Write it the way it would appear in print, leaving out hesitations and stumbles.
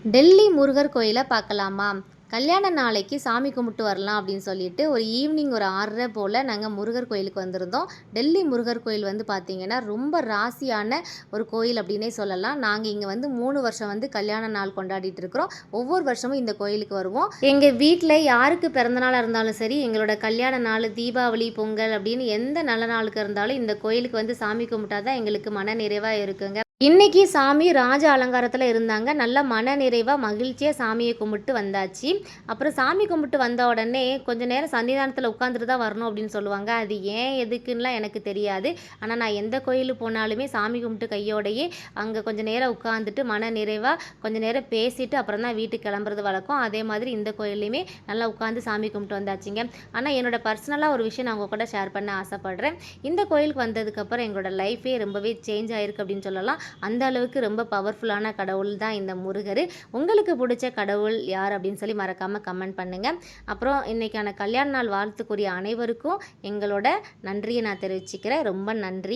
டெல்லி முருகர் கோயிலை பார்க்கலாமா? கல்யாண நாளைக்கு சாமி கும்பிட்டு வரலாம் அப்படின்னு சொல்லிட்டு ஒரு ஈவினிங் ஒரு 6:30 போல் நாங்கள் முருகர் கோயிலுக்கு வந்திருந்தோம். டெல்லி முருகர் கோயில் வந்து பார்த்திங்கன்னா ரொம்ப ராசியான ஒரு கோயில் அப்படின்னே சொல்லலாம். நாங்கள் இங்கே வந்து 3 வருஷம் வந்து கல்யாண நாள் கொண்டாடிட்டு இருக்கிறோம். ஒவ்வொரு வருஷமும் இந்த கோயிலுக்கு வருவோம். எங்கள் வீட்டில் யாருக்கு பிறந்தநாளாக இருந்தாலும் சரி, எங்களோட கல்யாண நாள், தீபாவளி, பொங்கல் அப்படின்னு எந்த நல்ல நாளுக்கு இருந்தாலும் இந்த கோயிலுக்கு வந்து சாமி கும்பிட்டா தான் எங்களுக்கு மன நிறைவாக இருக்குங்க. இன்னைக்கு சாமி ராஜ அலங்காரத்தில் இருந்தாங்க. நல்ல மன நிறைவாக மகிழ்ச்சியாக சாமியை கும்பிட்டு வந்தாச்சு. அப்புறம் சாமி கும்பிட்டு வந்த உடனே கொஞ்சம் நேரம் சன்னிதானத்தில் உட்காந்துட்டு தான் வரணும் அப்படின்னு சொல்லுவாங்க. அது ஏன் எதுக்குன்னெலாம் எனக்கு தெரியாது. ஆனால் நான் எந்த கோயிலுக்கு போனாலுமே சாமி கும்பிட்டு கையோடையே அங்கே கொஞ்சம் நேரம் உட்காந்துட்டு மன நிறைவாக கொஞ்சம் நேரம் பேசிட்டு அப்புறம் தான் வீட்டுக்கு கிளம்புறது வழக்கம். அதே மாதிரி இந்த கோயில்லையுமே நல்லா உட்காந்து சாமி கும்பிட்டு வந்தாச்சுங்க. ஆனால் என்னோட பர்சனலாக ஒரு விஷயம் நான் உங்கள் கூட ஷேர் பண்ண ஆசைப்பட்றேன். இந்த கோயிலுக்கு வந்ததுக்கப்புறம் எங்களோட லைஃபே ரொம்பவே சேஞ்ச் ஆகிருக்கு அப்படின்னு சொல்லலாம். அந்த அளவுக்கு ரொம்ப பவர்ஃபுல்லான கடவுள் தான் இந்த முருகர். உங்களுக்கு பிடிச்ச கடவுள் யார் அப்படின்னு சொல்லி மறக்காமல் கமெண்ட் பண்ணுங்கள். அப்புறம் இன்றைக்கான கல்யாண நாள் வாழ்த்துக்குரிய அனைவருக்கும் எங்களோட நன்றியை நான் தெரிவிச்சுக்கிறேன். ரொம்ப நன்றி.